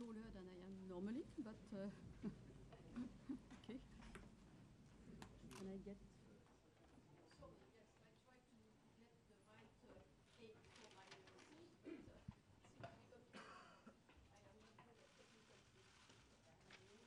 taller than I am normally, but okay. Can I get? Sorry, yes, I try to get the right height for my seat, but I am not good at technical things.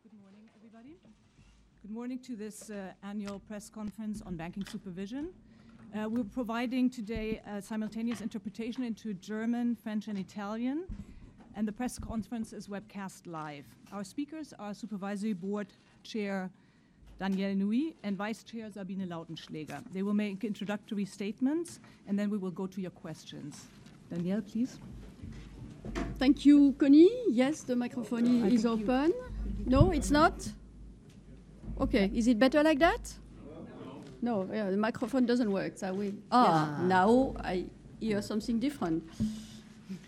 Good morning, everybody. Good morning to this annual press conference on banking supervision. We're providing today simultaneous interpretation into German, French, and Italian, and the press conference is webcast live. Our speakers are Supervisory Board Chair Danielle Nui and Vice Chair Sabine Lautenschläger. They will make introductory statements, and then we will go to your questions. Danielle, please. Thank you, Connie. Yes, the microphone is open. No, it's not? Okay, is it better like that? No, yeah, the microphone doesn't work. So now I hear something different.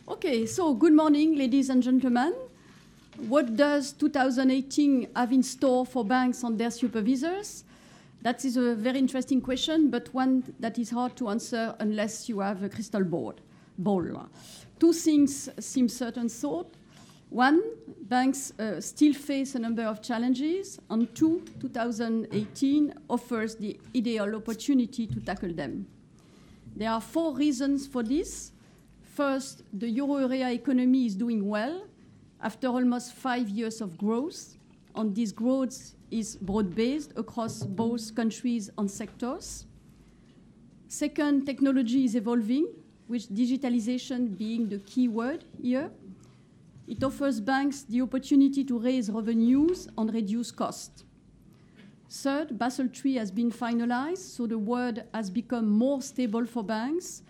Okay, so good morning, ladies and gentlemen. What does 2018 have in store for banks and their supervisors? That is a very interesting question, but one that is hard to answer unless you have a crystal ball. Two things seem certain thought. One, banks still face a number of challenges, and two, 2018 offers the ideal opportunity to tackle them. There are 4 reasons for this. First, the euro area economy is doing well after almost 5 years of growth, and this growth is broad-based across both countries and sectors. Second, technology is evolving, with digitalization being the key word here. It offers banks the opportunity to raise revenues and reduce costs. Third, Basel III has been finalized, so the world has become more stable for banks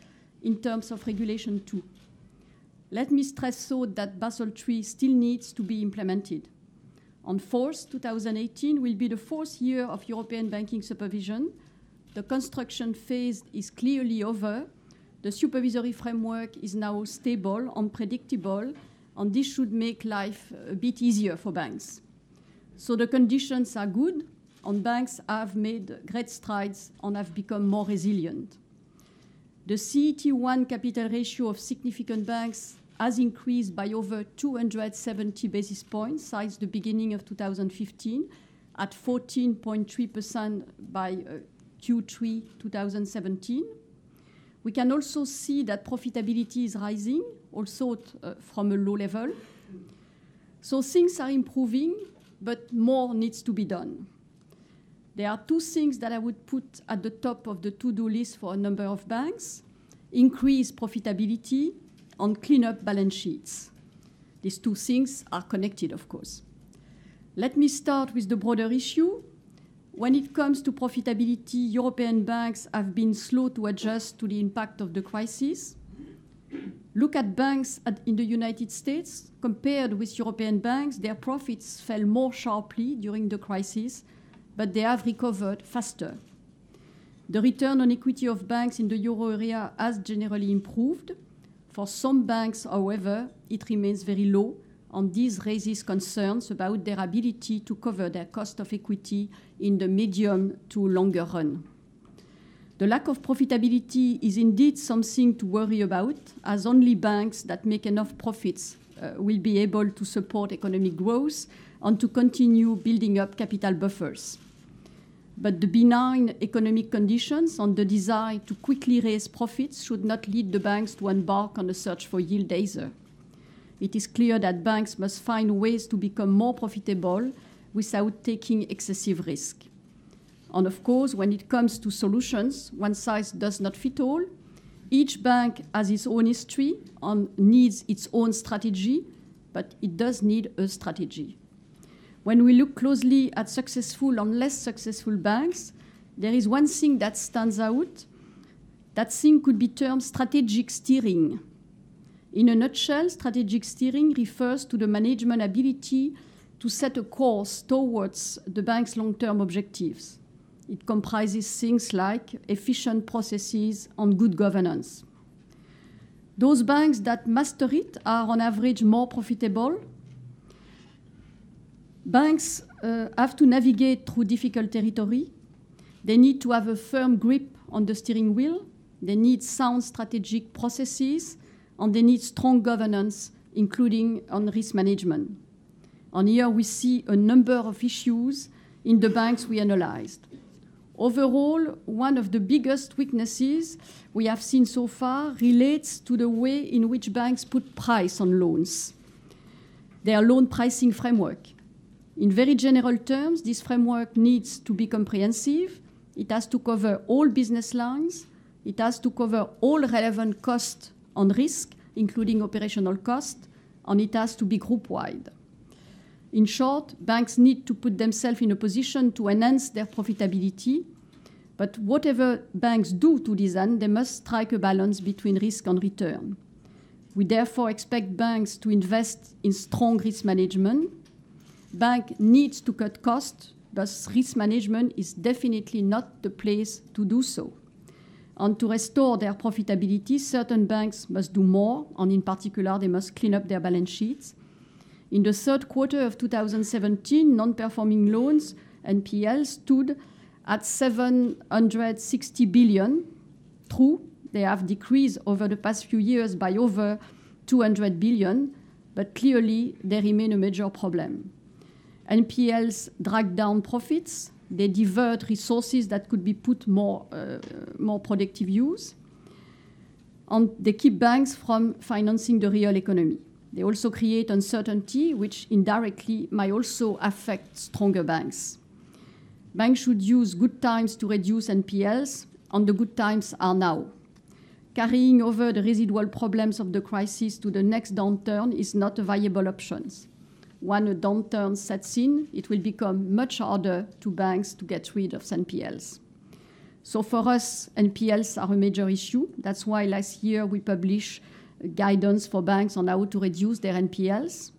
in terms of regulation too. Let me stress though that Basel III still needs to be implemented. And fourth, 2018 will be the 4th year of European banking supervision. The construction phase is clearly over. The supervisory framework is now stable and predictable, and this should make life a bit easier for banks. So the conditions are good, and banks have made great strides and have become more resilient. The CET1 capital ratio of significant banks has increased by over 270 basis points since the beginning of 2015, at 14.3% by Q3 2017. We can also see that profitability is rising, also from a low level. So things are improving, but more needs to be done. There are 2 things that I would put at the top of the to-do list for a number of banks: increase profitability and clean up balance sheets. These 2 things are connected, of course. Let me start with the broader issue. When it comes to profitability, European banks have been slow to adjust to the impact of the crisis. Look at banks in the United States. Compared with European banks, their profits fell more sharply during the crisis, but they have recovered faster. The return on equity of banks in the euro area has generally improved. For some banks, however, it remains very low, and this raises concerns about their ability to cover their cost of equity in the medium to longer run. The lack of profitability is indeed something to worry about, as only banks that make enough profits will be able to support economic growth and to continue building up capital buffers. But the benign economic conditions and the desire to quickly raise profits should not lead the banks to embark on a search for yield either. It is clear that banks must find ways to become more profitable without taking excessive risk. And of course, when it comes to solutions, one size does not fit all. Each bank has its own history and needs its own strategy, but it does need a strategy. When we look closely at successful and less successful banks, there is one thing that stands out. That thing could be termed strategic steering. In a nutshell, strategic steering refers to the management ability to set a course towards the bank's long-term objectives. It comprises things like efficient processes and good governance. Those banks that master it are on average more profitable. Banks have to navigate through difficult territory. They need to have a firm grip on the steering wheel. They need sound strategic processes, and they need strong governance, including on risk management. And here we see a number of issues in the banks we analyzed. Overall, one of the biggest weaknesses we have seen so far relates to the way in which banks put price on loans, their loan pricing framework. In very general terms, this framework needs to be comprehensive. It has to cover all business lines. It has to cover all relevant cost and risk, including operational cost, and it has to be group-wide. In short, banks need to put themselves in a position to enhance their profitability, but whatever banks do to this end, they must strike a balance between risk and return. We therefore expect banks to invest in strong risk management. Bank needs to cut costs, thus risk management is definitely not the place to do so. And to restore their profitability, certain banks must do more, and in particular, they must clean up their balance sheets. In the third quarter of 2017, non-performing loans, NPL, stood at 760 billion. True, they have decreased over the past few years by over 200 billion, but clearly they remain a major problem. NPLs drag down profits. They divert resources that could be put more productive use. And they keep banks from financing the real economy. They also create uncertainty, which indirectly might also affect stronger banks. Banks should use good times to reduce NPLs, and the good times are now. Carrying over the residual problems of the crisis to the next downturn is not a viable option. When a downturn sets in, it will become much harder to banks to get rid of NPLs. So for us, NPLs are a major issue. That's why last year we published guidance for banks on how to reduce their NPLs.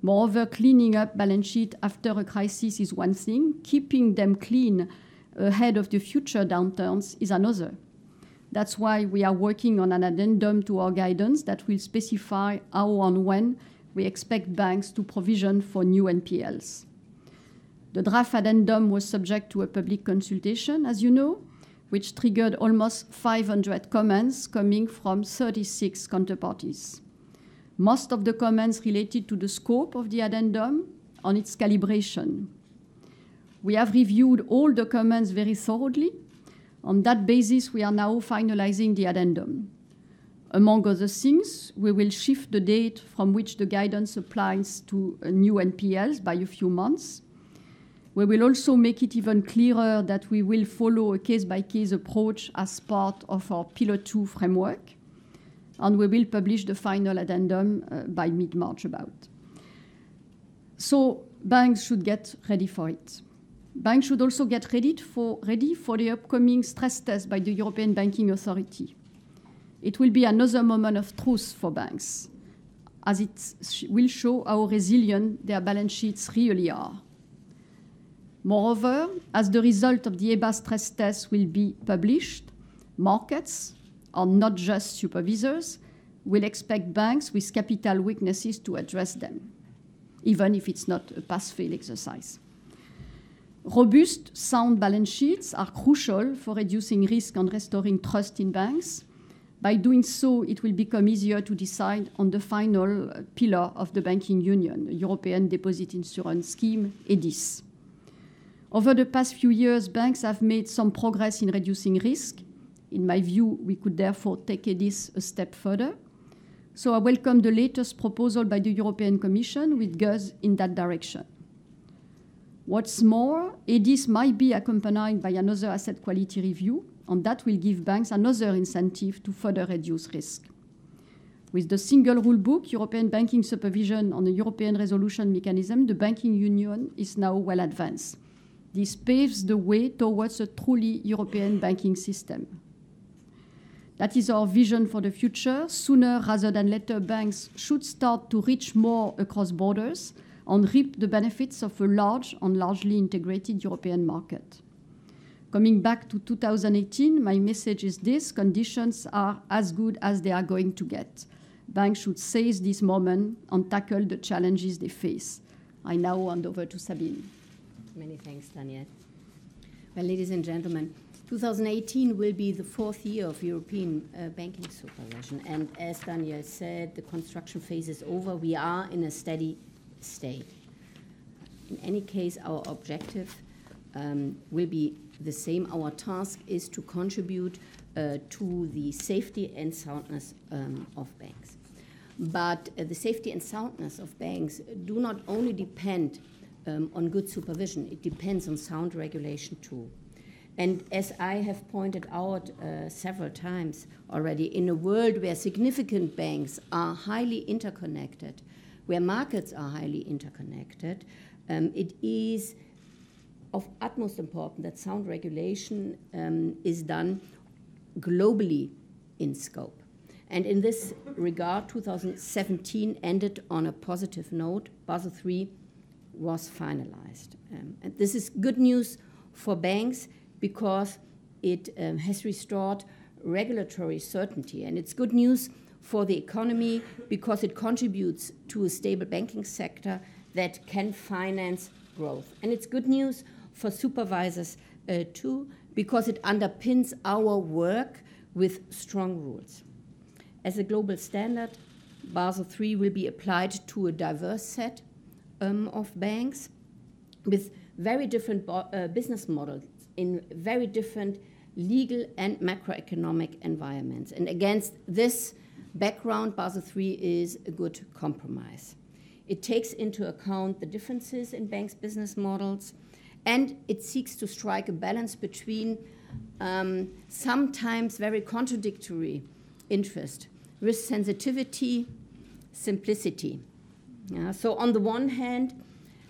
Moreover, cleaning up balance sheet after a crisis is one thing. Keeping them clean ahead of the future downturns is another. That's why we are working on an addendum to our guidance that will specify how and when we expect banks to provision for new NPLs. The draft addendum was subject to a public consultation, as you know, which triggered almost 500 comments coming from 36 counterparties. Most of the comments related to the scope of the addendum and its calibration. We have reviewed all the comments very thoroughly. On that basis, we are now finalizing the addendum. Among other things, we will shift the date from which the guidance applies to new NPLs by a few months. We will also make it even clearer that we will follow a case-by-case approach as part of our Pillar 2 framework, and we will publish the final addendum by mid-March about. So banks should get ready for it. Banks should also get ready for the upcoming stress test by the European Banking Authority. It will be another moment of truth for banks, as it will show how resilient their balance sheets really are. Moreover, as the result of the EBA stress test will be published, markets, and not just supervisors, will expect banks with capital weaknesses to address them, even if it's not a pass-fail exercise. Robust, sound balance sheets are crucial for reducing risk and restoring trust in banks. By doing so, it will become easier to decide on the final pillar of the banking union, the European Deposit Insurance Scheme, EDIS. Over the past few years, banks have made some progress in reducing risk. In my view, we could therefore take EDIS a step further. So I welcome the latest proposal by the European Commission, which goes in that direction. What's more, EDIS might be accompanied by another asset quality review, and that will give banks another incentive to further reduce risk. With the single rule book, European Banking Supervision, and the European Resolution Mechanism, the banking union is now well advanced. This paves the way towards a truly European banking system. That is our vision for the future. Sooner rather than later, banks should start to reach more across borders, and reap the benefits of a large and largely integrated European market. Coming back to 2018, my message is this: conditions are as good as they are going to get. Banks should seize this moment and tackle the challenges they face. I now hand over to Sabine. Many thanks, Danielle. Well, ladies and gentlemen, 2018 will be the 4th year of European banking supervision. And as Danielle said, the construction phase is over. We are in a steady state. In any case, our objective will be the same. Our task is to contribute to the safety and soundness of banks. But the safety and soundness of banks do not only depend on good supervision, it depends on sound regulation too. And as I have pointed out several times already, in a world where significant banks are highly interconnected, where markets are highly interconnected, it is of utmost importance that sound regulation is done globally in scope. And in this regard, 2017 ended on a positive note. Basel III was finalized. And this is good news for banks because it has restored regulatory certainty. And it's good news for the economy because it contributes to a stable banking sector that can finance growth. And it's good news for supervisors too, because it underpins our work with strong rules. As a global standard, Basel III will be applied to a diverse set of banks with very different business models in very different legal and macroeconomic environments. And against this background, Basel III is a good compromise. It takes into account the differences in banks' business models, and it seeks to strike a balance between sometimes very contradictory interest, risk sensitivity, simplicity. So on the one hand,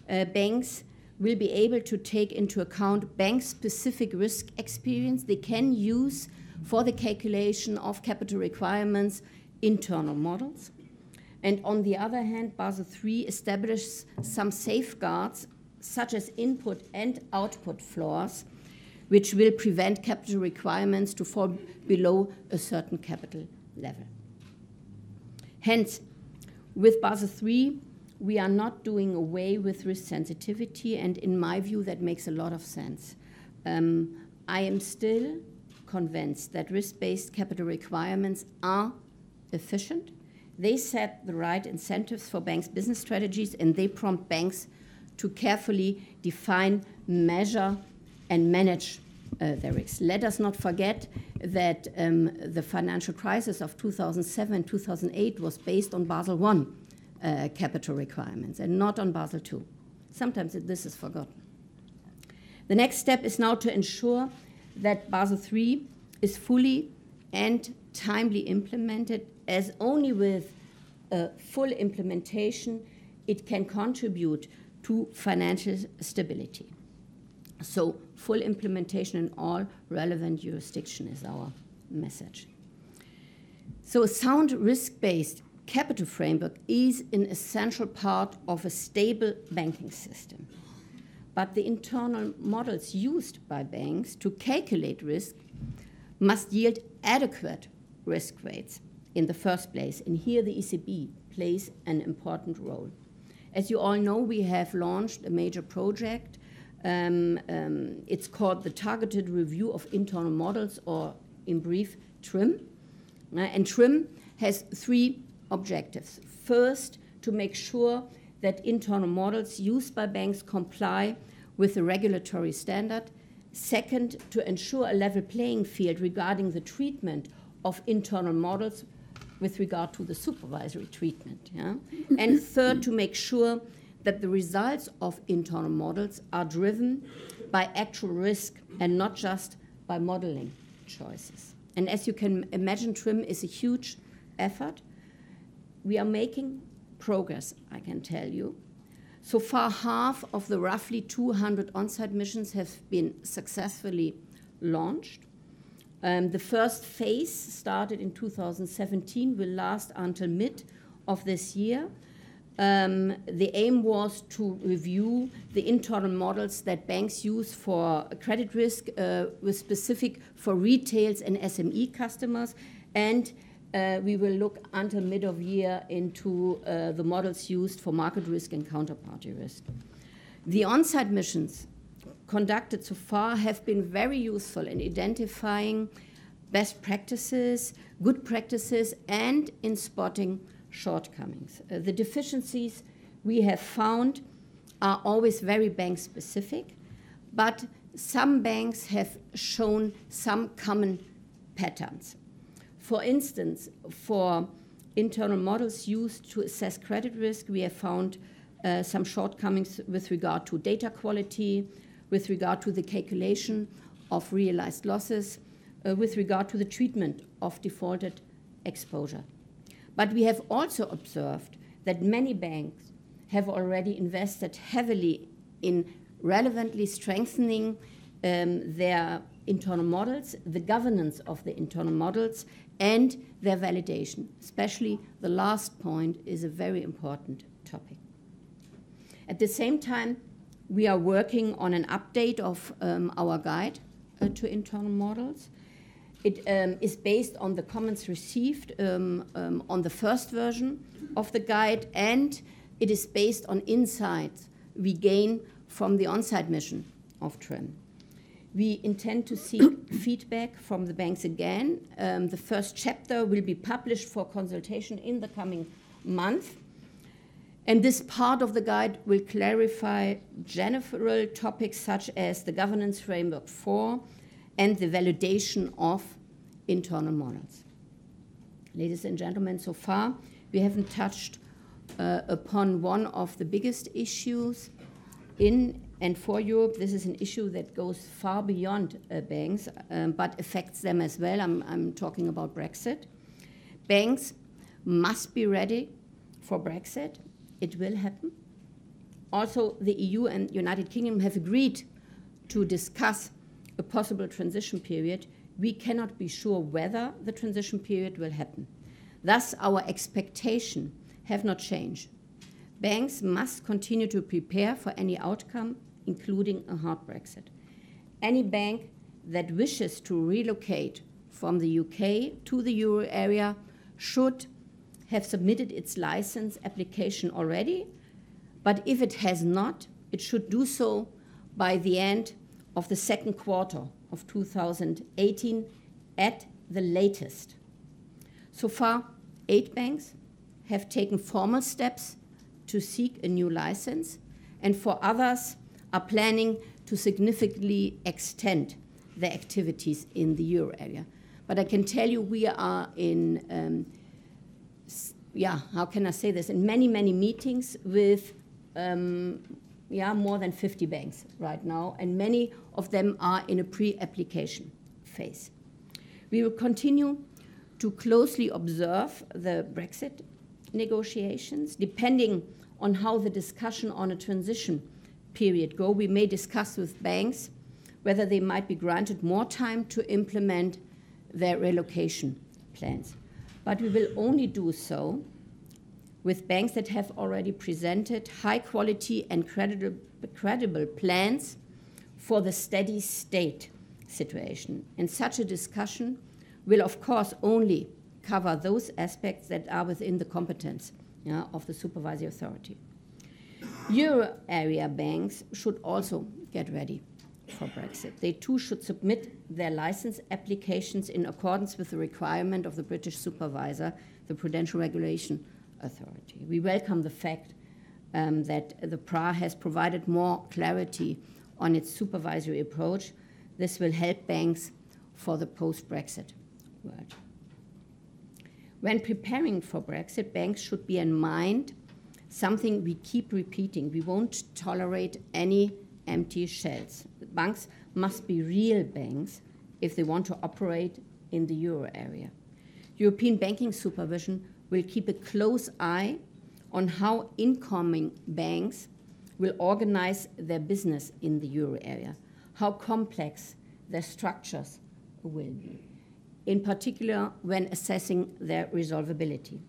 banks will be able to take into account bank-specific risk experience they can use for the calculation of capital requirements internal models. And on the other hand, Basel III establishes some safeguards such as input and output floors, which will prevent capital requirements to fall below a certain capital level. Hence, with Basel III, we are not doing away with risk sensitivity, and in my view, that makes a lot of sense. I am still convinced that risk-based capital requirements are efficient. They set the right incentives for banks' business strategies, and they prompt banks to carefully define, measure, and manage their risks. Let us not forget that the financial crisis of 2007, 2008 was based on Basel I capital requirements and not on Basel II. Sometimes this is forgotten. The next step is now to ensure that Basel III is fully and timely implemented, as only with full implementation it can contribute to financial stability. So full implementation in all relevant jurisdiction is our message. So a sound risk-based capital framework is an essential part of a stable banking system. But the internal models used by banks to calculate risk must yield adequate risk weights in the first place. And here the ECB plays an important role. As you all know, we have launched a major project. It's called the Targeted Review of Internal Models, or in brief, TRIM. And TRIM has three objectives. First, to make sure that internal models used by banks comply with the regulatory standard. Second, to ensure a level playing field regarding the treatment of internal models with regard to the supervisory treatment. Yeah? And third, to make sure that the results of internal models are driven by actual risk and not just by modeling choices. And as you can imagine, TRIM is a huge effort. We are making progress, I can tell you. So far, half of the roughly 200 on-site missions have been successfully launched. The first phase started in 2017, will last until mid of this year. The aim was to review the internal models that banks use for credit risk, with specific for retails and SME customers, and we will look until mid of year into the models used for market risk and counterparty risk. The on-site missions conducted so far have been very useful in identifying best practices, good practices, and in spotting shortcomings. The deficiencies we have found are always very bank-specific, but some banks have shown some common patterns. For instance, for internal models used to assess credit risk, we have found some shortcomings with regard to data quality, with regard to the calculation of realized losses, with regard to the treatment of defaulted exposure. But we have also observed that many banks have already invested heavily in relevantly strengthening their internal models, the governance of the internal models, and their validation. Especially the last point is a very important topic. At the same time, we are working on an update of our guide to internal models. It is based on the comments received on the first version of the guide, and it is based on insights we gain from the on-site mission of TRIM. We intend to seek feedback from the banks again. The first chapter will be published for consultation in the coming month. And this part of the guide will clarify general topics such as the governance framework for and the validation of internal models. Ladies and gentlemen, so far we haven't touched upon one of the biggest issues in and for Europe. This is an issue that goes far beyond banks, but affects them as well. I'm talking about Brexit. Banks must be ready for Brexit. It will happen. Also, the EU and United Kingdom have agreed to discuss a possible transition period. We cannot be sure whether the transition period will happen. Thus, our expectations have not changed. Banks must continue to prepare for any outcome, including a hard Brexit. Any bank that wishes to relocate from the UK to the euro area should have submitted its license application already, but if it has not, it should do so by the end of the second quarter of 2018 at the latest. So far, 8 banks have taken formal steps to seek a new license, and for others are planning to significantly extend their activities in the euro area. But I can tell you we are in, how can I say this, in many, many meetings with more than 50 banks right now, and many of them are in a pre-application phase. We will continue to closely observe the Brexit negotiations. Depending on how the discussion on a transition period go, we may discuss with banks whether they might be granted more time to implement their relocation plans. But we will only do so with banks that have already presented high quality and credible plans for the steady state situation. And such a discussion will, of course, only cover those aspects that are within the competence of the supervisory authority. Euro area banks should also get ready for Brexit. They too should submit their license applications in accordance with the requirement of the British supervisor, the Prudential Regulation Authority. We welcome the fact that the PRA has provided more clarity on its supervisory approach. This will help banks for the post-Brexit world. When preparing for Brexit, banks should bear in mind something we keep repeating. We won't tolerate any empty shells. Banks must be real banks if they want to operate in the euro area. European banking supervision will keep a close eye on how incoming banks will organize their business in the euro area, how complex their structures will be, in particular when assessing their resolvability.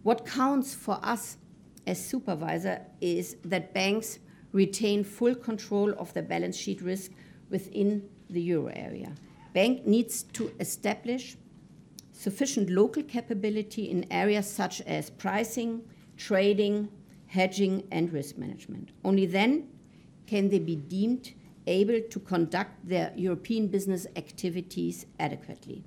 What counts for us as supervisor is that banks retain full control of the balance sheet risk within the euro area. Bank needs to establish sufficient local capability in areas such as pricing, trading, hedging, and risk management. Only then can they be deemed able to conduct their European business activities adequately.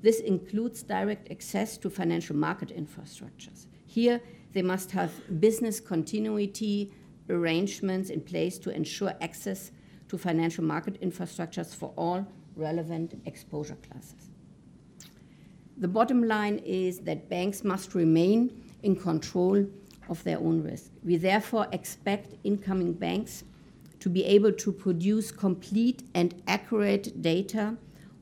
This includes direct access to financial market infrastructures. Here, they must have business continuity arrangements in place to ensure access to financial market infrastructures for all relevant exposure classes. The bottom line is that banks must remain in control of their own risk. We therefore expect incoming banks to be able to produce complete and accurate data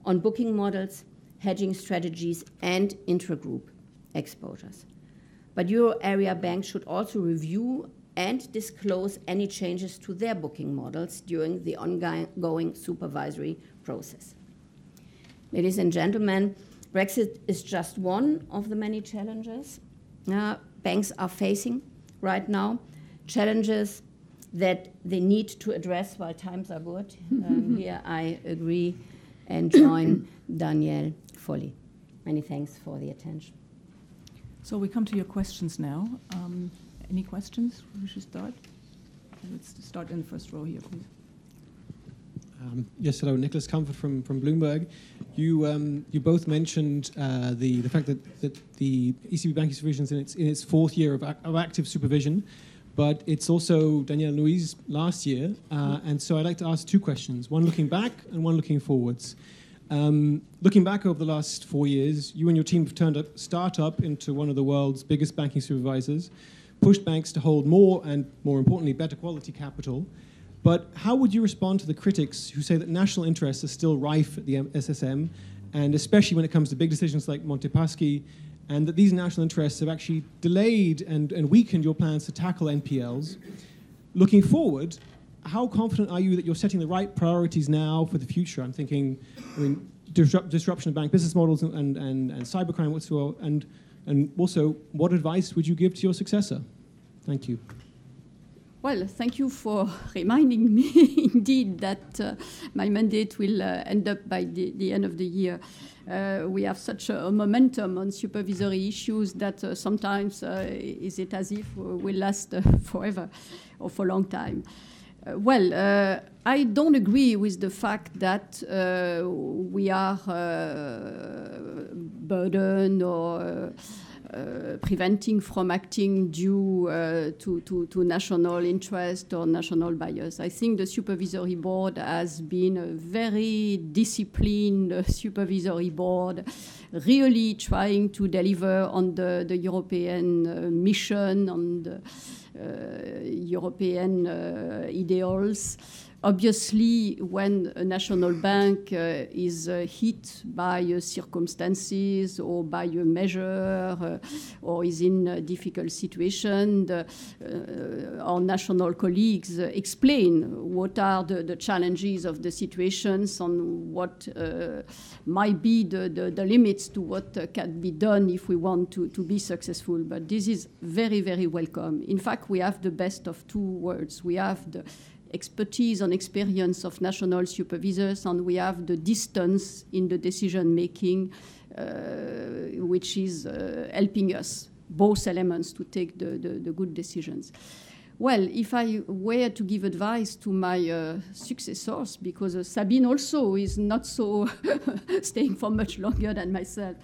on booking models, hedging strategies, and intragroup exposures. But euro area banks should also review and disclose any changes to their booking models during the ongoing supervisory process. Ladies and gentlemen, Brexit is just one of the many challenges banks are facing right now, challenges that they need to address while times are good. Here I agree and join Danielle fully. Many thanks for the attention. So we come to your questions now. Any questions? We should start. Let's start in the first row here, please. Yes, hello, Nicholas Comfort from Bloomberg. You both mentioned the fact that the ECB Banking Supervision is in its fourth year of active supervision, but it's also Danielle Louise last year, and so I'd like to ask two questions, one looking back and one looking forwards. Looking back over the last 4 years, you and your team have turned a startup into one of the world's biggest banking supervisors, pushed banks to hold more and, more importantly, better quality capital. But how would you respond to the critics who say that national interests are still rife at the SSM, and especially when it comes to big decisions like Monte Paschi, and that these national interests have actually delayed and weakened your plans to tackle NPLs? Looking forward, how confident are you that you're setting the right priorities now for the future? I'm thinking, disruption of bank business models and cybercrime, whatsoever, and also, what advice would you give to your successor? Thank you. Well, thank you for reminding me indeed that my mandate will end up by the end of the year. We have such a momentum on supervisory issues that sometimes is it as if we'll last forever or for a long time. I don't agree with the fact that we are burdened or preventing from acting due to national interest or national bias. I think the supervisory board has been a very disciplined supervisory board, really trying to deliver on the European mission, on the European ideals. Obviously, when a national bank is hit by circumstances or by a measure or is in a difficult situation, our national colleagues explain what are the challenges of the situations and what might be the limits to what can be done if we want to be successful. But this is very, very welcome. In fact, we have the best of two worlds. We have the expertise and experience of national supervisors, and we have the distance in the decision making, which is helping us, both elements, to take the good decisions. Well, if I were to give advice to my successors, because Sabine also is not so staying for much longer than myself,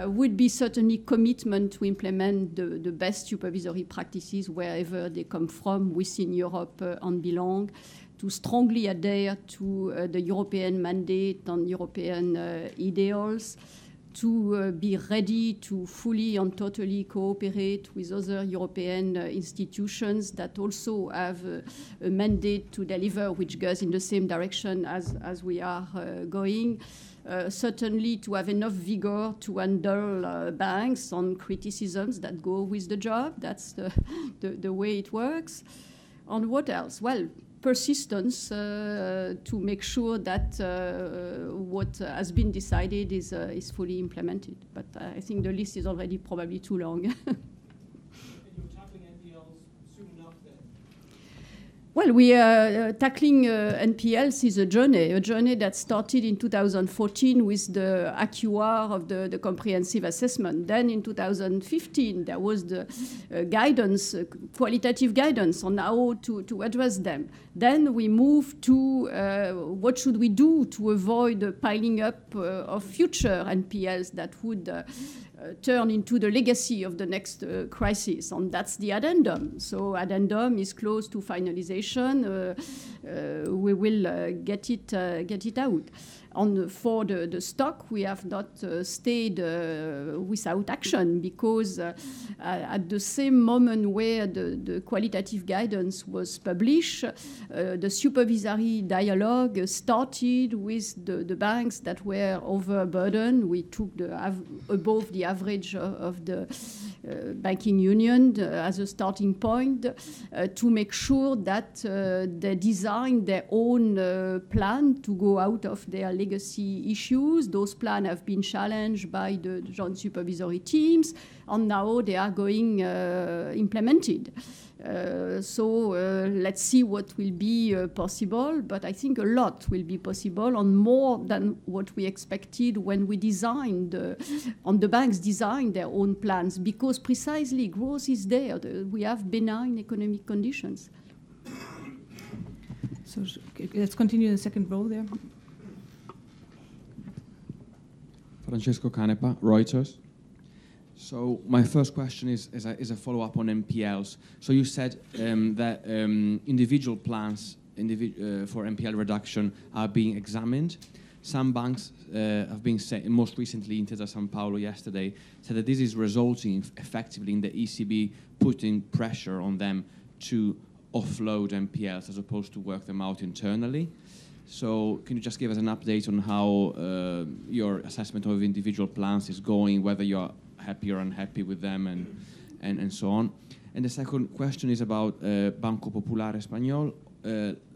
would be certainly commitment to implement the best supervisory practices wherever they come from within Europe and belong, to strongly adhere to the European mandate and European ideals, to be ready to fully and totally cooperate with other European institutions that also have a mandate to deliver, which goes in the same direction as we are going. Certainly to have enough vigor to handle banks on criticisms that go with the job. That's the way it works. And what else? Well, persistence to make sure that what has been decided is fully implemented. But I think the list is already probably too long. You're tackling NPLs Well, we are tackling NPLs is a journey that started in 2014 with the AQR of the comprehensive assessment. Then in 2015, there was the guidance, qualitative guidance on how to address them. Then we moved to what should we do to avoid the piling up of future NPLs that would turn into the legacy of the next crisis, and that's the addendum. So addendum is close to finalization. We will get it out. For the stock, we have not stayed without action, because at the same moment where the qualitative guidance was published, the supervisory dialogue started with the banks that were overburdened. We took above the average of the banking union as a starting point to make sure that they design their own plan to go out of their legacy issues. Those plans have been challenged by the joint supervisory teams, and now they are going implemented. So let's see what will be possible, but I think a lot will be possible, and more than what we expected when we designed, the banks designed their own plans, because precisely growth is there. We have benign economic conditions. So let's continue the second row there. Francesco Canepa, Reuters. So my first question is a follow-up on NPLs. So you said that individual plans for NPL reduction are being examined. Some banks have been saying, most recently Intesa Sanpaolo yesterday, said that this is resulting effectively in the ECB putting pressure on them to offload NPLs as opposed to work them out internally. So can you just give us an update on how your assessment of individual plans is going, whether you're happy or unhappy with them, and so on? And the second question is about Banco Popular Español.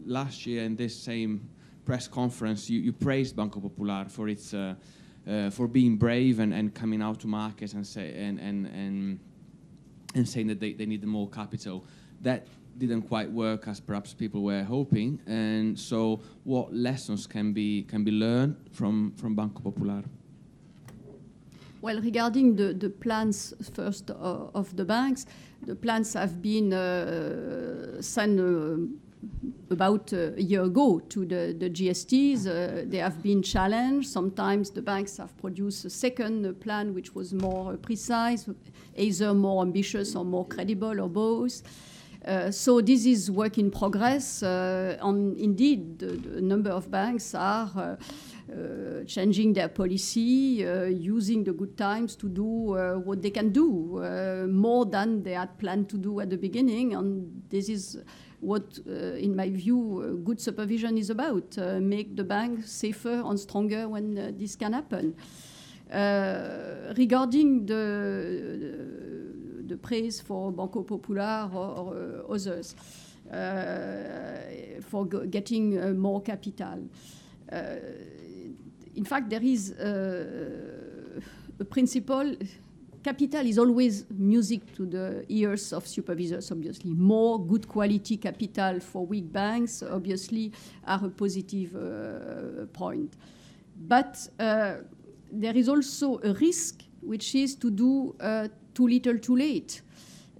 Last year in this same press conference, you praised Banco Popular for its for being brave and coming out to markets and saying that they need more capital. That didn't quite work as perhaps people were hoping, and so what lessons can be learned from Banco Popular? Well, regarding the plans first of the banks, the plans have been sent about a year ago to the GSTs. They have been challenged. Sometimes the banks have produced a second plan which was more precise, either more ambitious or more credible, or both. So this is work in progress. And indeed, the number of banks are changing their policy, using the good times to do what they can do, more than they had planned to do at the beginning. And this is what, in my view, good supervision is about, make the bank safer and stronger when this can happen. Regarding the praise for Banco Popular or others for getting more capital. In fact, there is a principle. Capital is always music to the ears of supervisors, obviously. More good quality capital for weak banks, obviously, are a positive point. But there is also a risk, which is to do too little too late.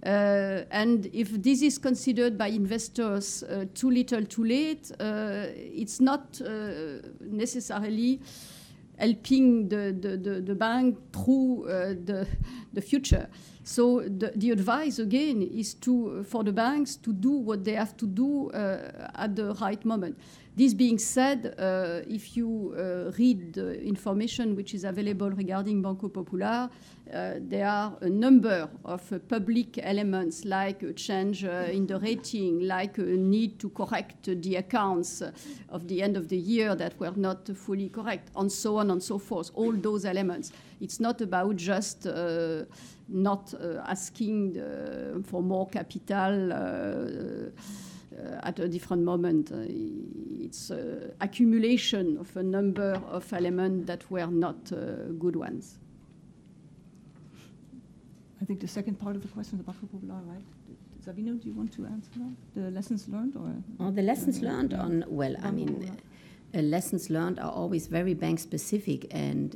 And if this is considered by investors too little too late, it's not necessarily helping the bank through the future. So the advice, again, is for the banks to do what they have to do at the right moment. This being said, if you read the information which is available regarding Banco Popular, there are a number of public elements, like a change in the rating, like a need to correct the accounts of the end of the year that were not fully correct, and so on and so forth, all those elements. It's not about just not asking for more capital at a different moment. It's accumulation of a number of elements that were not good ones. I think the second part of the question is about Banco Popular, right? Savino, do you want to answer that? The lessons learned, or? The lessons learned on, well, I mean, lessons learned are always very bank specific, and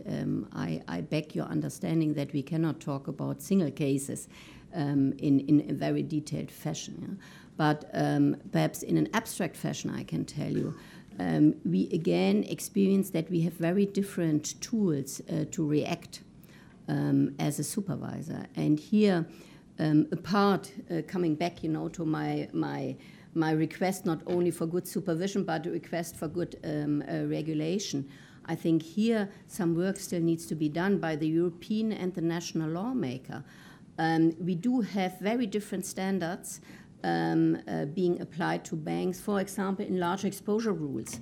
I beg your understanding that we cannot talk about single cases in a very detailed fashion. Yeah? But perhaps in an abstract fashion, I can tell you, we again experience that we have very different tools to react as a supervisor. And here, apart, coming back, to my request not only for good supervision, but a request for good regulation, I think here some work still needs to be done by the European and the national lawmaker. We do have very different standards being applied to banks, for example, in large exposure rules,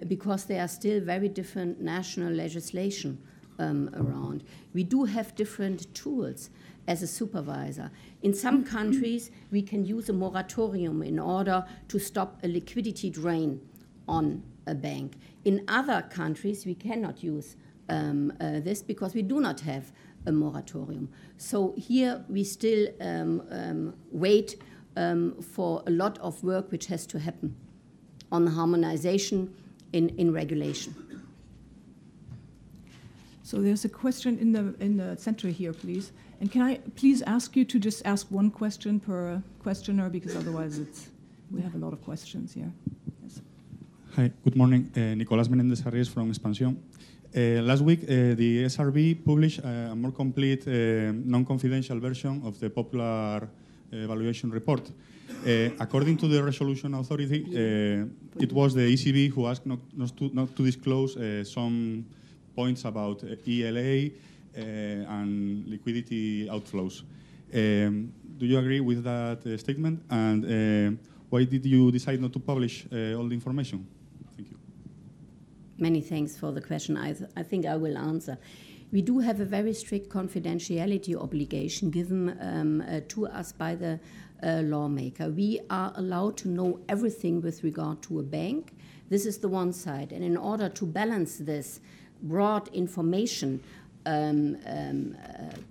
because there are still very different national legislation around. We do have different tools as a supervisor. In some countries, we can use a moratorium in order to stop a liquidity drain on a bank. In other countries, we cannot use this because we do not have a moratorium. So here we still wait for a lot of work which has to happen on the harmonization in regulation. So there's a question in the center here, please. And can I please ask you to just ask one question per questioner, because otherwise we have a lot of questions here. Yes. Hi, good morning. Nicolás Menéndez Harries from Expansión. Last week, the SRB published a more complete non-confidential version of the popular evaluation report. According to the resolution authority, it was the ECB who asked not to disclose some points about ELA and liquidity outflows. Do you agree with that statement? And why did you decide not to publish all the information? Thank you. Many thanks for the question. I think I will answer. We do have a very strict confidentiality obligation given to us by the lawmaker. We are allowed to know everything with regard to a bank. This is the one side. And in order to balance this broad information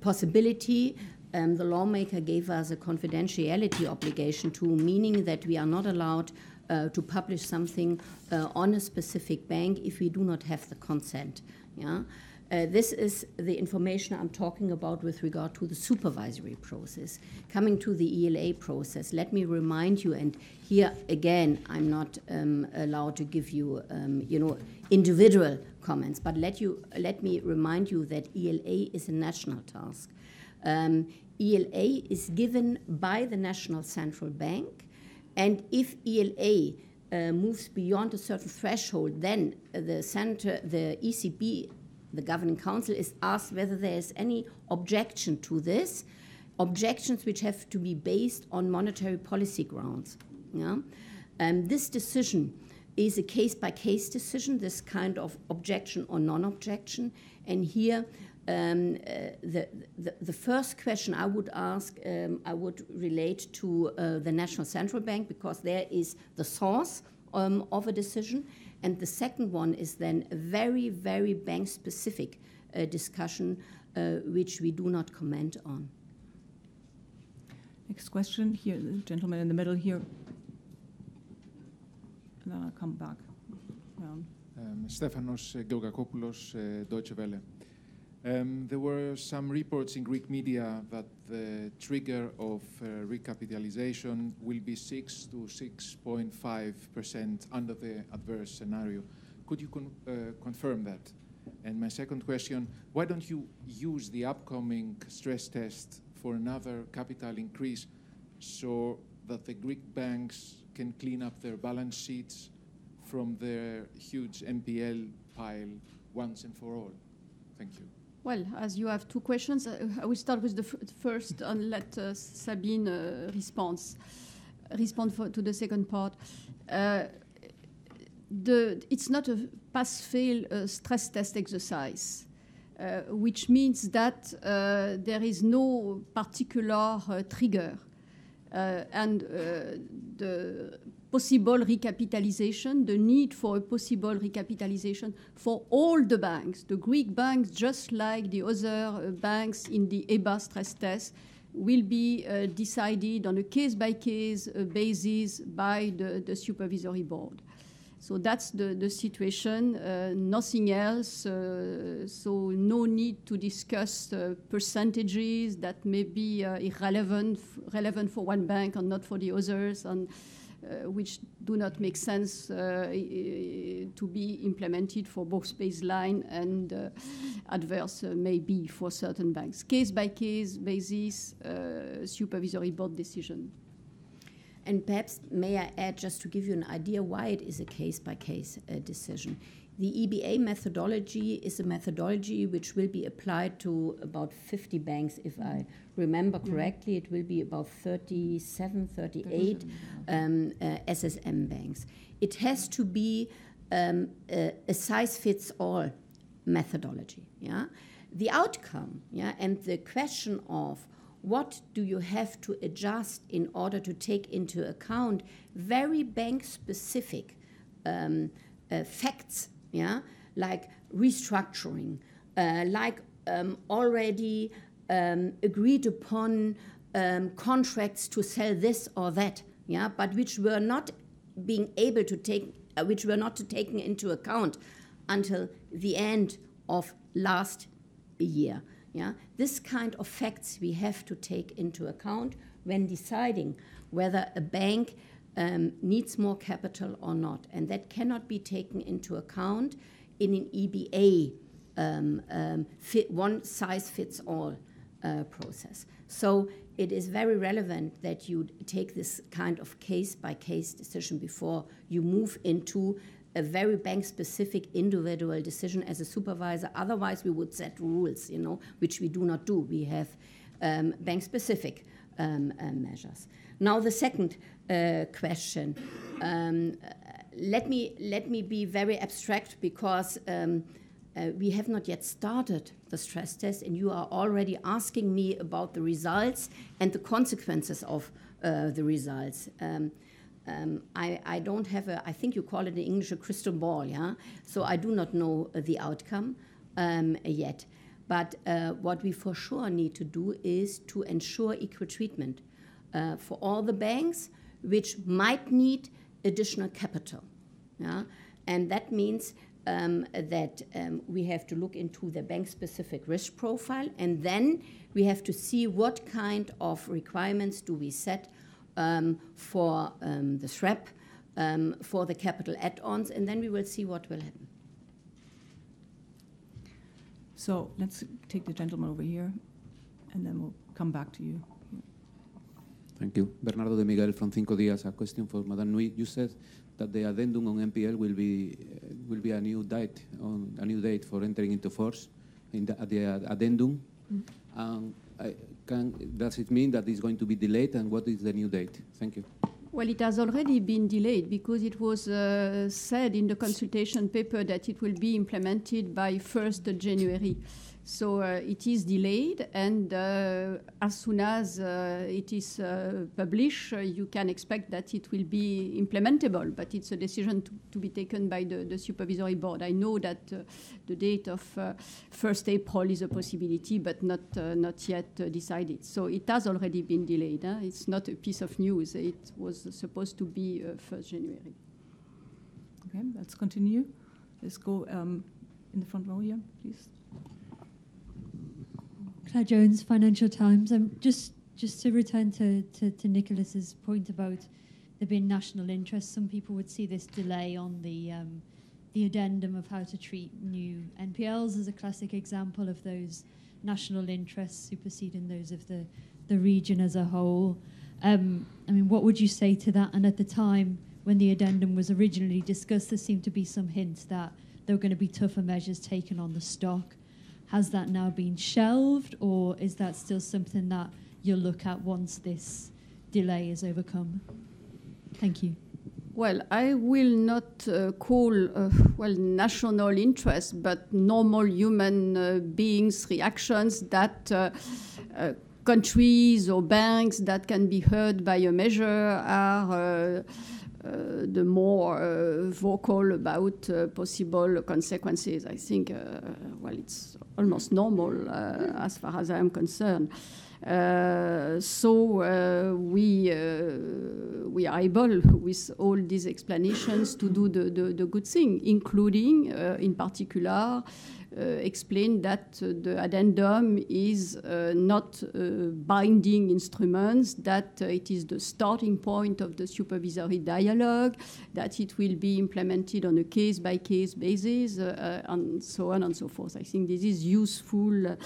possibility, the lawmaker gave us a confidentiality obligation too, meaning that we are not allowed to publish something on a specific bank if we do not have the consent. Yeah? This is the information I'm talking about with regard to the supervisory process. Coming to the ELA process, let me remind you, and here again, I'm not allowed to give you, individual comments, but let me remind you that ELA is a national task. ELA is given by the National Central Bank, and if ELA moves beyond a certain threshold, then the ECB, the Governing Council, is asked whether there is any objection to this, objections which have to be based on monetary policy grounds. Yeah? This decision is a case-by-case decision, this kind of objection or non-objection. And here, the first question I would ask, I would relate to the National Central Bank, because there is the source of a decision. And the second one is then a very, very bank-specific discussion, which we do not comment on. Next question here, the gentleman in the middle here. And then I'll come back around. Stefanos Georgakopoulos, Deutsche Welle. There were some reports in Greek media that the trigger of recapitalization will be 6 to 6.5% under the adverse scenario. Could you confirm that? And my second question, why don't you use the upcoming stress test for another capital increase so that the Greek banks can clean up their balance sheets from their huge NPL pile once and for all? Thank you. Well, as you have two questions, I will start with the first and let Sabine respond to the second part. It's not a pass-fail stress test exercise, which means that there is no particular trigger. And the possible recapitalization, the need for a possible recapitalization for all the banks, the Greek banks, just like the other banks in the EBA stress test, will be decided on a case-by-case basis by the supervisory board. So that's the situation, nothing else. So no need to discuss percentages that may be relevant for one bank and not for the others, and which do not make sense to be implemented for both baseline and adverse maybe for certain banks. Case-by-case basis, supervisory board decision. And perhaps may I add, just to give you an idea why it is a case-by-case decision. The EBA methodology is a methodology which will be applied to about 50 banks, if I remember correctly. It will be about 37, 38 SSM banks. It has to be a size-fits-all methodology. Yeah? The outcome, yeah, and the question of what do you have to adjust in order to take into account very bank-specific facts, yeah, like restructuring, like already agreed upon contracts to sell this or that, yeah, but which were not being able to take, which were not taken into account until the end of last year. Yeah, this kind of facts we have to take into account when deciding whether a bank needs more capital or not. And that cannot be taken into account in an EBA one-size-fits-all process. So it is very relevant that you take this kind of case-by-case decision before you move into a very bank-specific individual decision as a supervisor. Otherwise, we would set rules, you know, which we do not do. We have bank-specific measures. Now, the second question. Let me be very abstract because we have not yet started the stress test, and you are already asking me about the results and the consequences of the results. I don't have I think you call it in English a crystal ball, yeah? So I do not know the outcome yet. But what we for sure need to do is to ensure equal treatment for all the banks which might need additional capital. Yeah? And that means that we have to look into the bank-specific risk profile, and then we have to see what kind of requirements do we set for the SREP, for the capital add-ons, and then we will see what will happen. So let's take the gentleman over here, and then we'll come back to you. Thank you. Bernardo de Miguel from Cinco Días. A question for Madame Nui. You said that the addendum on NPL will be a new date for entering into force at the addendum. Does it mean that it's going to be delayed, and what is the new date? Thank you. Well, it has already been delayed because it was said in the consultation paper that it will be implemented by 1st January. So it is delayed, and as soon as it is published, you can expect that it will be implementable, but it's a decision to be taken by the supervisory board. I know that the date of 1st April is a possibility, but not yet decided. So it has already been delayed. Huh? It's not a piece of news. It was supposed to be 1st January. Okay, let's continue. Let's go in the front row here, please. Claire Jones, Financial Times. Just to return to Nicholas's point about there being national interest, some people would see this delay on the addendum of how to treat new NPLs as a classic example of those national interests superseding those of the region as a whole. I mean, what would you say to that? And at the time when the addendum was originally discussed, there seemed to be some hints that there were going to be tougher measures taken on the stock. Has that now been shelved, or is that still something that you'll look at once this delay is overcome? Thank you. Well, I will not call, national interest, but normal human beings' reactions that countries or banks that can be hurt by a measure are the more vocal about possible consequences. I think, it's almost normal as far as I am concerned. So we are able, with all these explanations, to do the good thing, including, in particular, explain that the addendum is not binding instruments, that it is the starting point of the supervisory dialogue, that it will be implemented on a case-by-case basis, and so on and so forth. I think this is useful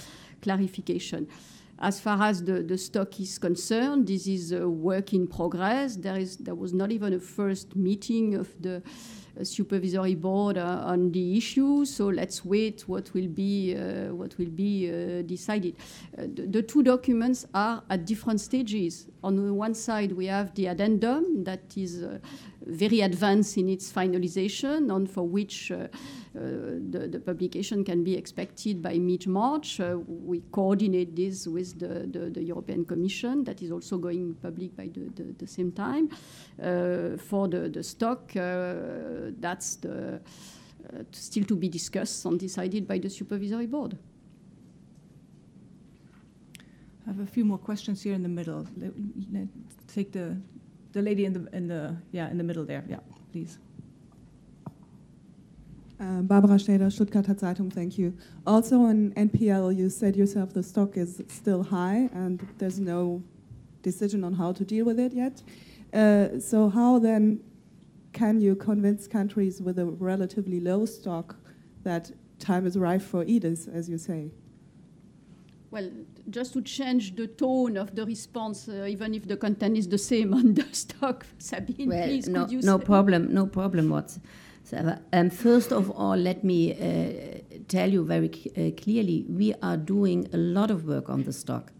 clarification. As far as the stock is concerned, this is a work in progress. There was not even a first meeting of the supervisory board on the issue, so let's wait what will be decided. The two documents are at different stages. On the one side, we have the addendum that is very advanced in its finalization, and for which the publication can be expected by mid-March. We coordinate this with the European Commission, that is also going public by the same time. For the stock, that's still to be discussed and decided by the supervisory board. I have a few more questions here in the middle. Take the lady in the middle there. Yeah, please. Barbara Schneider, Stuttgarter Zeitung, thank you. Also on NPL, you said yourself the stock is still high and there's no decision on how to deal with it yet. So how then can you convince countries with a relatively low stock that time is ripe for EDIS, as you say? Well, just to change the tone of the response, even if the content is the same on the stock, Sabine, well, please, no, could you no say? problem whatsoever. First of all, let me tell you very clearly, we are doing a lot of work on the stock.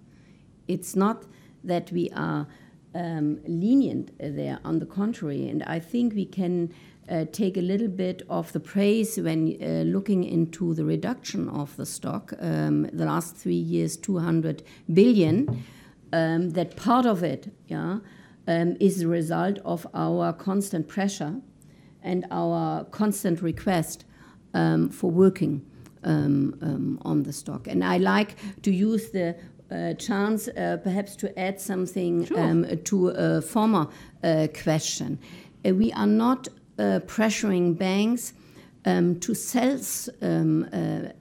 It's not that we are lenient there, on the contrary, and I think we can take a little bit of the praise when looking into the reduction of the stock, the last 3 years, 200 billion, that part of it is the result of our constant pressure and our constant request for working on the stock. And I like to use the chance perhaps to add something to a former question. We are not pressuring banks to sell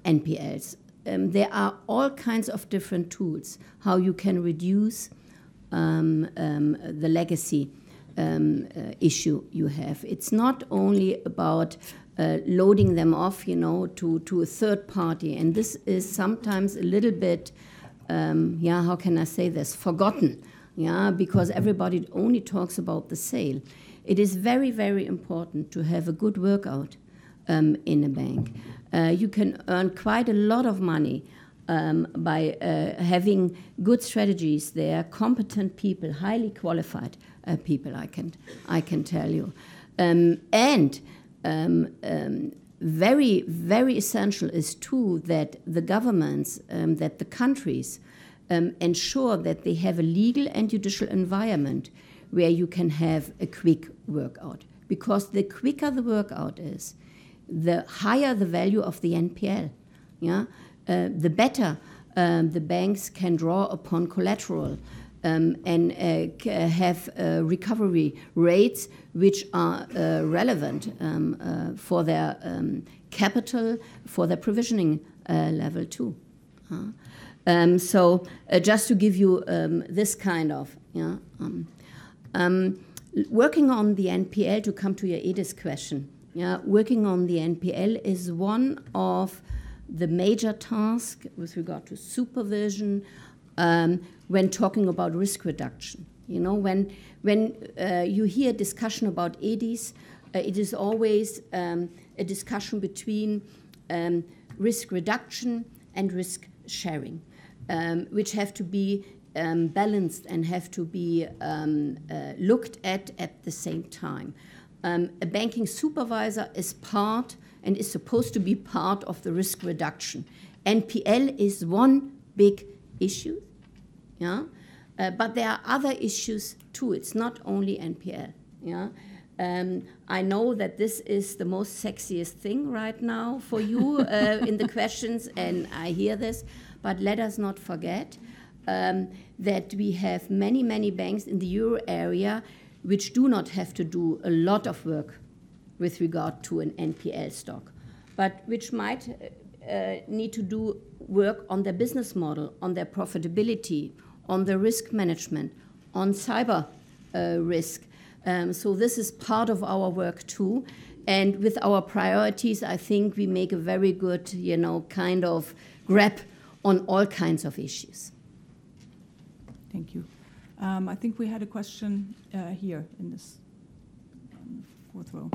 NPLs. There are all kinds of different tools how you can reduce the legacy issue you have. It's not only about loading them off, to a third party, and this is sometimes a little bit, how can I say this, forgotten, because everybody only talks about the sale. It is very, very important to have a good workout in a bank. You can earn quite a lot of money by having good strategies there, competent people, highly qualified people, I can tell you. Very, very essential is too that the governments, that the countries ensure that they have a legal and judicial environment where you can have a quick workout. Because the quicker the workout is, the higher the value of the NPL. The better the banks can draw upon collateral and have recovery rates which are relevant for their capital, for their provisioning level too. So just to give you this kind of, working on the NPL, to come to your EDIS question, working on the NPL is one of the major tasks with regard to supervision when talking about risk reduction. When you hear discussion about EDIS, it is always a discussion between risk reduction and risk sharing, which have to be balanced and have to be looked at the same time. A banking supervisor is part and is supposed to be part of the risk reduction. NPL is one big issue, but there are other issues too. It's not only NPL. I know that this is the most sexiest thing right now for you in the questions, and I hear this, but let us not forget that we have many, many banks in the euro area which do not have to do a lot of work with regard to an NPL stock, but which might need to do work on their business model, on their profitability, on their risk management, on cyber risk. So this is part of our work too. And with our priorities, I think we make a very good, kind of grab on all kinds of issues. Thank you. I think we had a question here in this fourth row.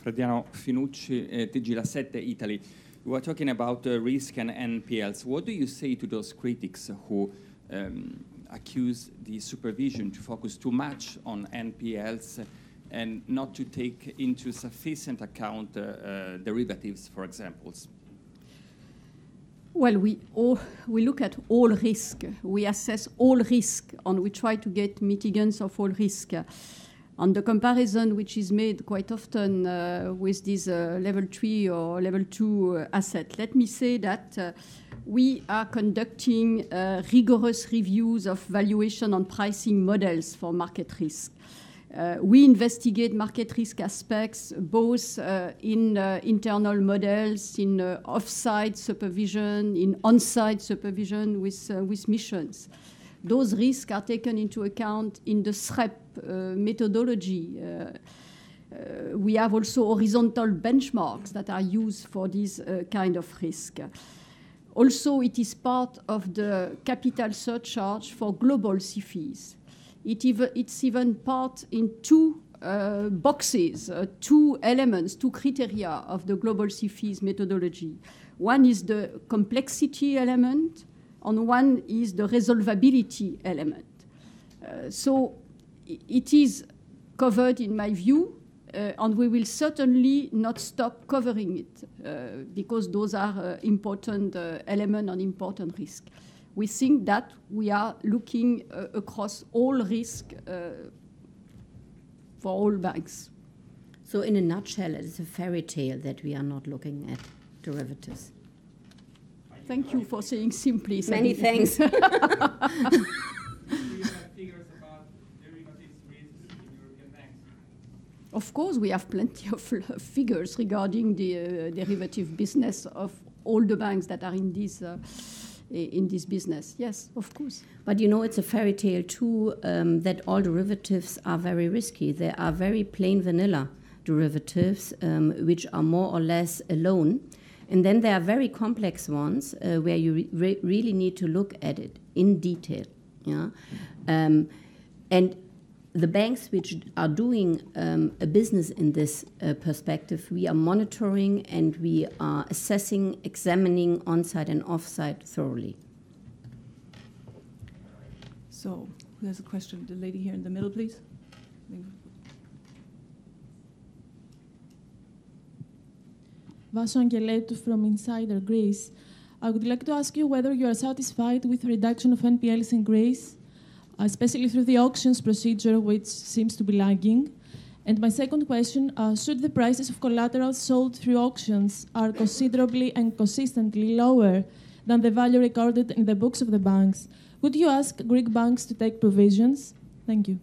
Frediano Finucci, TG La Sette, Italy. We were talking about risk and NPLs. What do you say to those critics who accuse the supervision to focus too much on NPLs and not to take into sufficient account derivatives, for example? Well, we look at all risk. We assess all risk, and we try to get mitigants of all risk. On the comparison which is made quite often with this level 3 or level 2 asset, let me say that we are conducting rigorous reviews of valuation and pricing models for market risk. We investigate market risk aspects both in internal models, in off-site supervision, in on-site supervision with missions. Those risks are taken into account in the SREP methodology. We have also horizontal benchmarks that are used for this kind of risk. Also, it is part of the capital surcharge for global CFIs. It's even part in two boxes, two elements, two criteria of the global CFIs methodology. One is the complexity element, and one is the resolvability element. So it is covered, in my view, and we will certainly not stop covering it because those are important elements and important risks. We think that we are looking across all risk for all banks. So in a nutshell, it is a fairy tale that we are not looking at derivatives. Thank you for saying simply. Many thanks. Do you have figures about derivatives risks in European banks? Of course, we have plenty of figures regarding the derivative business of all the banks that are in this business. Yes, of course. But it's a fairy tale too that all derivatives are very risky. They are very plain vanilla derivatives, which are more or less a loan. And then there are very complex ones where you really need to look at it in detail. Yeah? And the banks which are doing a business in this perspective, we are monitoring and we are assessing, examining on-site and off-site thoroughly. So, who has a question? The lady here in the middle, please. Vaso Angeletou from Insider Greece. I would like to ask you whether you are satisfied with the reduction of NPLs in Greece, especially through the auctions procedure, which seems to be lagging. And my second question, should the prices of collateral sold through auctions are considerably and consistently lower than the value recorded in the books of the banks, would you ask Greek banks to take provisions? Thank you.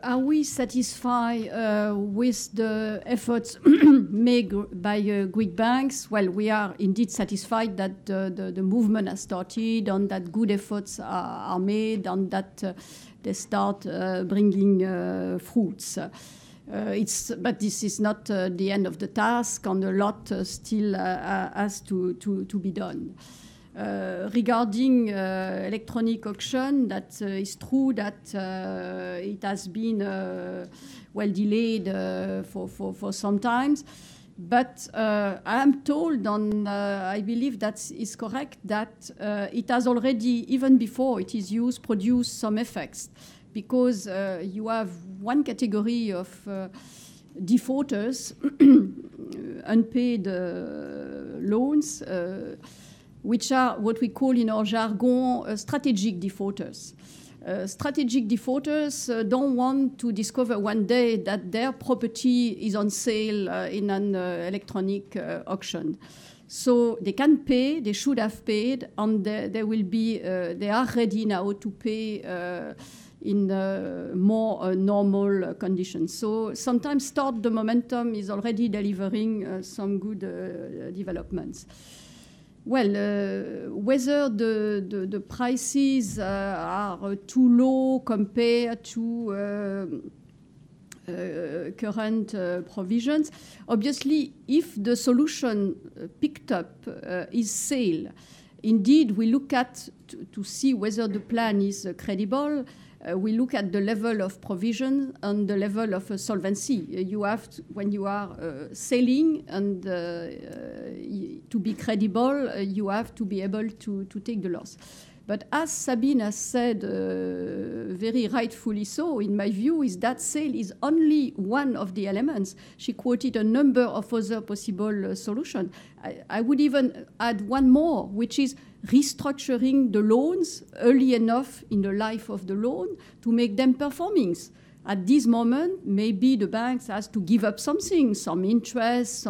Are we satisfied with the efforts made by Greek banks? Well, we are indeed satisfied that the movement has started and that good efforts are made and that they start bringing fruits. But this is not the end of the task, and a lot still has to be done. Regarding electronic auction, that is true that it has been delayed for some time. But I am told, and I believe that is correct, that it has already, even before it is used, produced some effects. Because you have one category of defaulters, unpaid loans, which are what we call in our jargon strategic defaulters. Strategic defaulters don't want to discover one day that their property is on sale in an electronic auction. So they can pay, they should have paid, and they are ready now to pay in more normal conditions. So sometimes start the momentum is already delivering some good developments. Well, whether the prices are too low compared to current provisions. Obviously, if the solution picked up is sale, indeed we look at to see whether the plan is credible. We look at the level of provision and the level of solvency. You have to, when you are selling and to be credible, you have to be able to take the loss. But as Sabine has said, very rightfully so, in my view, is that sale is only one of the elements. She quoted a number of other possible solutions. I would even add one more, which is restructuring the loans early enough in the life of the loan to make them performing. At this moment, maybe the banks has to give up something, some interest,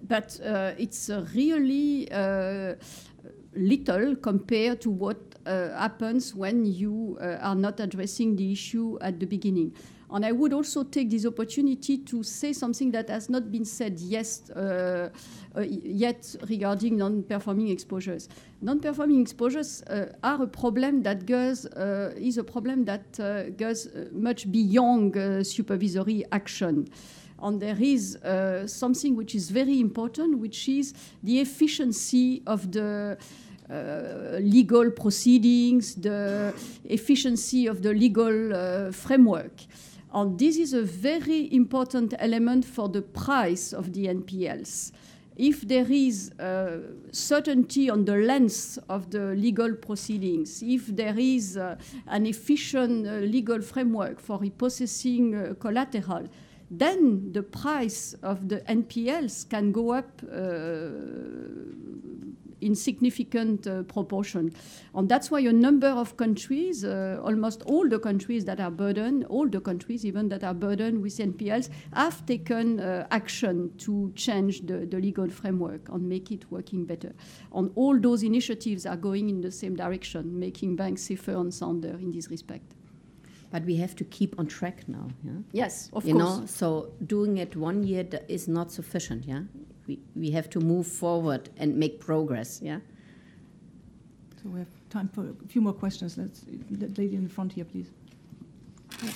but it's really little compared to what happens when you are not addressing the issue at the beginning. And I would also take this opportunity to say something that has not been said yet regarding non-performing exposures. Non-performing exposures are a problem that goes much beyond supervisory action. And there is something which is very important, which is the efficiency of the legal proceedings, the efficiency of the legal framework. And this is a very important element for the price of the NPLs. If there is certainty on the length of the legal proceedings, if there is an efficient legal framework for repossessing collateral, then the price of the NPLs can go up in significant proportion. And that's why a number of countries, almost all the countries that are burdened, all the countries even that are burdened with NPLs, have taken action to change the legal framework and make it working better. And all those initiatives are going in the same direction, making banks safer and sounder in this respect. But we have to keep on track now, yeah? Yes, of course. You know, so doing it 1 year is not sufficient, yeah? We have to move forward and make progress, yeah? So we have time for a few more questions. Let's, the lady in the front here, please.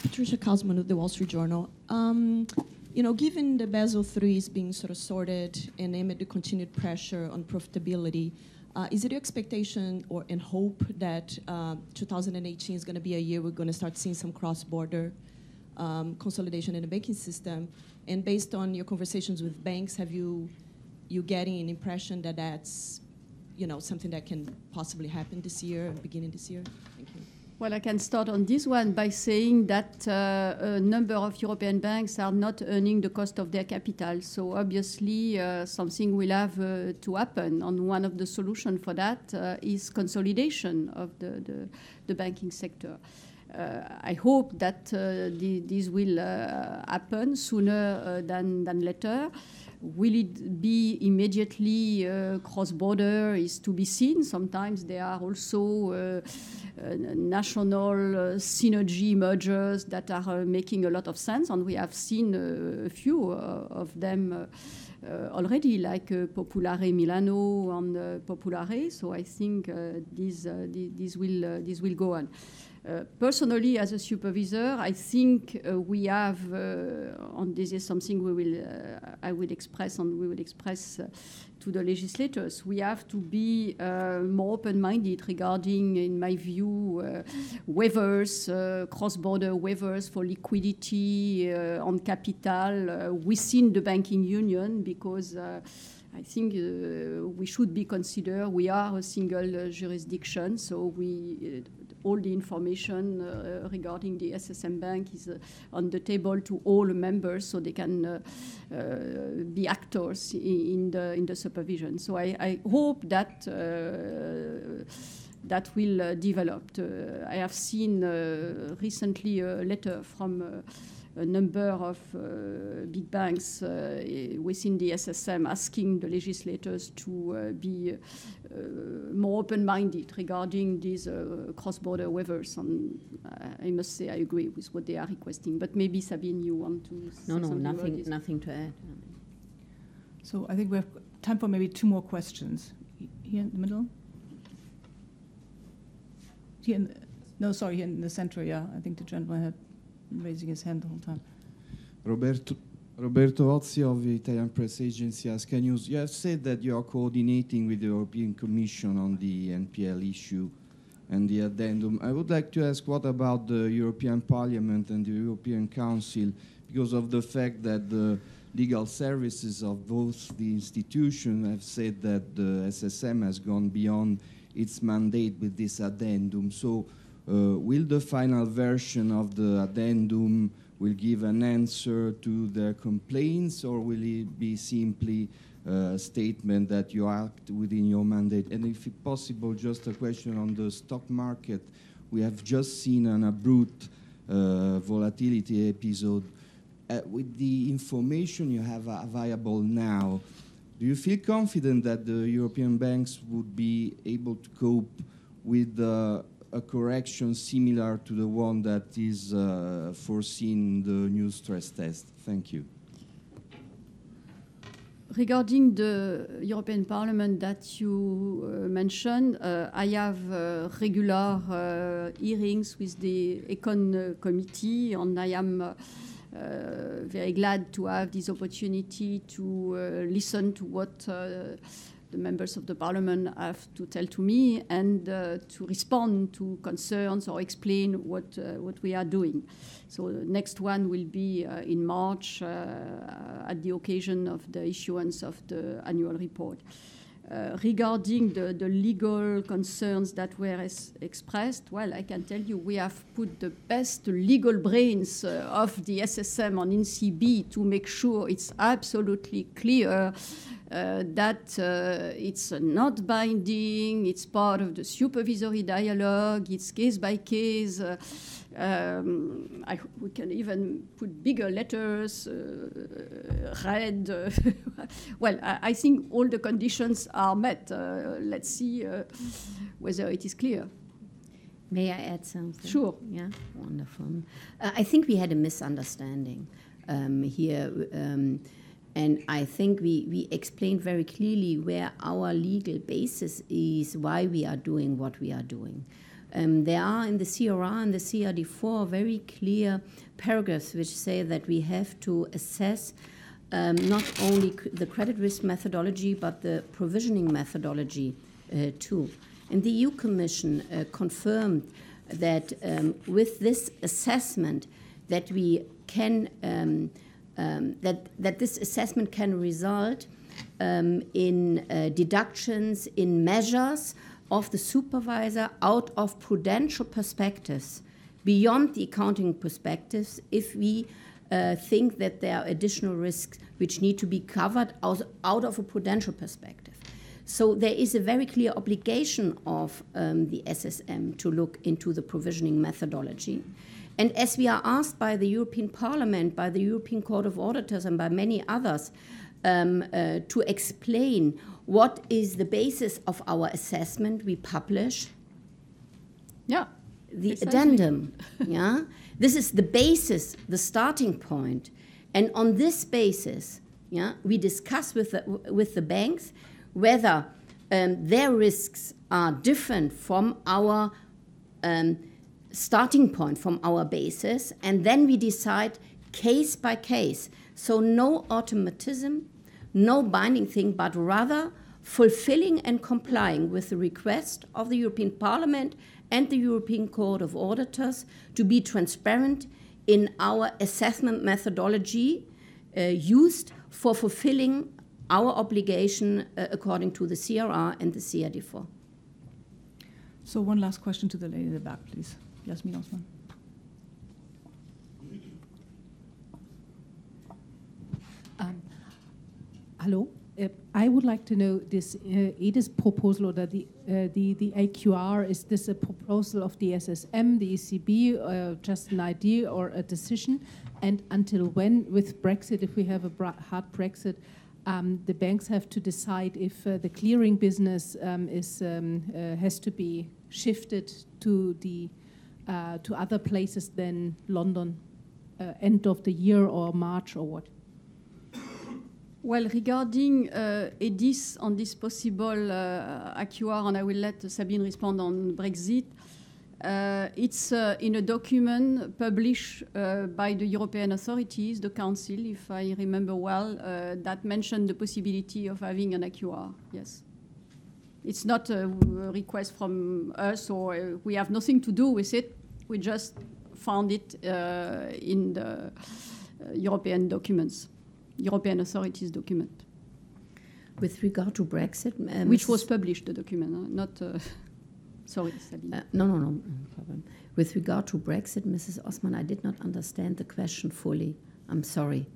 Patricia Kausman of the Wall Street Journal. You know, given the Basel III is being sort of sorted and amid the continued pressure on profitability, is it your expectation and hope that 2018 is going to be a year we're going to start seeing some cross-border consolidation in the banking system? And based on your conversations with banks, have you getting an impression that that's, you know, something that can possibly happen this year, beginning this year? Thank you. Well, I can start on this one by saying that a number of European banks are not earning the cost of their capital. So obviously something will have to happen. And one of the solutions for that is consolidation of the banking sector. I hope that this will happen sooner than later. Will it be immediately cross-border is to be seen. Sometimes there are also national synergy mergers that are making a lot of sense, and we have seen a few of them already, like Popolare Milano and Popolare. So I think this will go on. Personally, as a supervisor, I think we have, and this is something I will express, and we will express to the legislators. We have to be more open-minded regarding, in my view, waivers, cross-border waivers for liquidity on capital within the banking union, because I think we should be considered. We are a single jurisdiction, so all the information regarding the SSM Bank is on the table to all members, so they can be actors in the supervision. So I hope that that will develop. I have seen recently a letter from a number of big banks within the SSM asking the legislators to be more open-minded regarding these cross-border waivers. And I must say I agree with what they are requesting. But maybe, Sabine, you want to say something about this? Nothing to add. So I think we have time for maybe 2 more questions. Here in the middle? Here in the center, yeah. I think the gentleman had been raising his hand the whole time. Roberto Ozzi of the Italian Press Agency Asca News. You have said that you are coordinating with the European Commission on the NPL issue and the addendum. I would like to ask, what about the European Parliament and the European Council, because of the fact that the legal services of both the institutions have said that the SSM has gone beyond its mandate with this addendum. So will the final version of the addendum will give an answer to their complaints, or will it be simply a statement that you act within your mandate? And if possible, just a question on the stock market. We have just seen an abrupt volatility episode. With the information you have available now, do you feel confident that the European banks would be able to cope with a correction similar to the one that is foreseen in the new stress test? Thank you. Regarding the European Parliament that you mentioned, I have regular hearings with the Econ Committee, and I am very glad to have this opportunity to listen to what the members of the Parliament have to tell to me and to respond to concerns or explain what we are doing. So the next one will be in March at the occasion of the issuance of the annual report. Regarding the legal concerns that were expressed, well, I can tell you we have put the best legal brains of the SSM on ECB to make sure it's absolutely clear that it's not binding, it's part of the supervisory dialogue, it's case by case. We can even put bigger letters, red. Well, I think all the conditions are met. Let's see whether it is clear. May I add something? Sure. Yeah, wonderful. I think we had a misunderstanding here. And I think we explained very clearly where our legal basis is, why we are doing what we are doing. There are in the CRR and the CRD4 very clear paragraphs which say that we have to assess not only the credit risk methodology, but the provisioning methodology too. And the EU Commission confirmed that with this assessment that we can that this assessment can result in deductions, in measures of the supervisor out of prudential perspectives, beyond the accounting perspectives, if we think that there are additional risks which need to be covered out of a prudential perspective. So there is a very clear obligation of the SSM to look into the provisioning methodology. And as we are asked by the European Parliament, by the European Court of Auditors, and by many others to explain what is the basis of our assessment, we publish the addendum. Yeah, this is the basis, the starting point. And on this basis, we discuss with the banks whether their risks are different from our starting point, from our basis, and then we decide case by case. So no automatism, no binding thing, but rather fulfilling and complying with the request of the European Parliament and the European Court of Auditors to be transparent in our assessment methodology used for fulfilling our obligation according to the CRR and the CRD4. So one last question to the lady in the back, please. Yasmin Osman. Hallo? I would like to know this EDIS proposal, or the AQR, is this a proposal of the SSM, the ECB, just an idea or a decision? And until when, with Brexit, if we have a hard Brexit, the banks have to decide if the clearing business has to be shifted to other places than London, end of the year or March or what? Well, regarding EDIS on this possible AQR, and I will let Sabine respond on Brexit, it's in a document published by the European authorities, the Council, if I remember well, that mentioned the possibility of having an AQR, yes. It's not a request from us, or we have nothing to do with it. We just found it in the European documents. European authorities document. With regard to Brexit, which was published, the document, not. Sorry, Sabine. No problem. With regard to Brexit, Mrs. Osman, I did not understand the question fully. I'm sorry.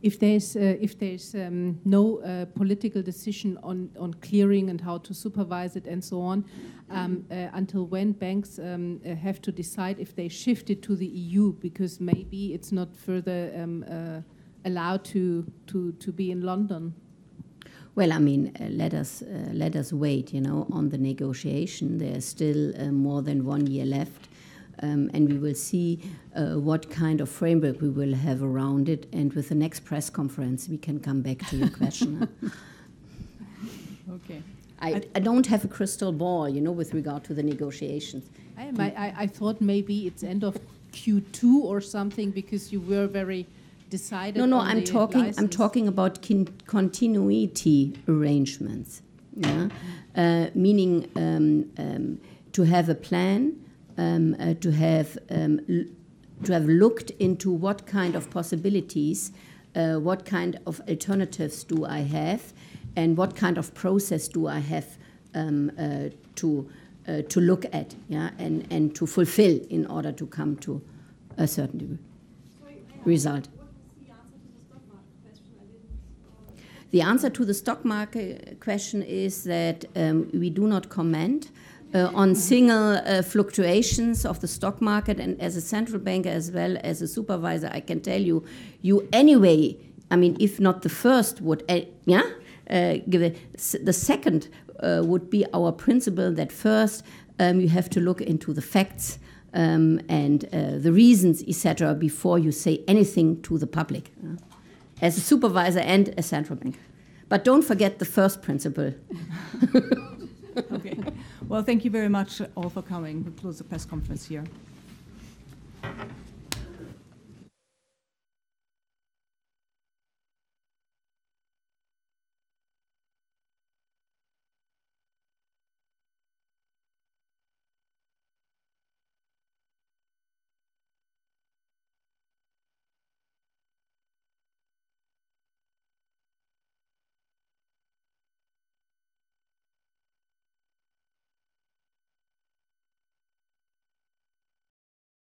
If there's no political decision on clearing and how to supervise it and so on, until when banks have to decide if they shift it to the EU, because maybe it's not further allowed to be in London. Well, I mean, let us wait. On the negotiation. There's still more than 1 year left. And we will see what kind of framework we will have around it. And with the next press conference, we can come back to your question. Okay. I don't have a crystal ball, with regard to the negotiations. I thought maybe it's end of Q2 or something, because you were very decided. No, on I'm talking about continuity arrangements. Yeah? Meaning to have a plan. To have looked into what kind of possibilities, what kind of alternatives do I have, and what kind of process do I have to look at, and to fulfill in order to come to a certain result. The answer to the stock market question is that we do not comment on single fluctuations of the stock market, and as a central banker as well as a supervisor, I can tell you anyway, I mean, if not the first would, give it, the second would be our principle that first you have to look into the facts and the reasons, etc., before you say anything to the public, as a supervisor and a central banker. But don't forget the first principle. Okay. Well, thank you very much all for coming. We'll close the press conference here.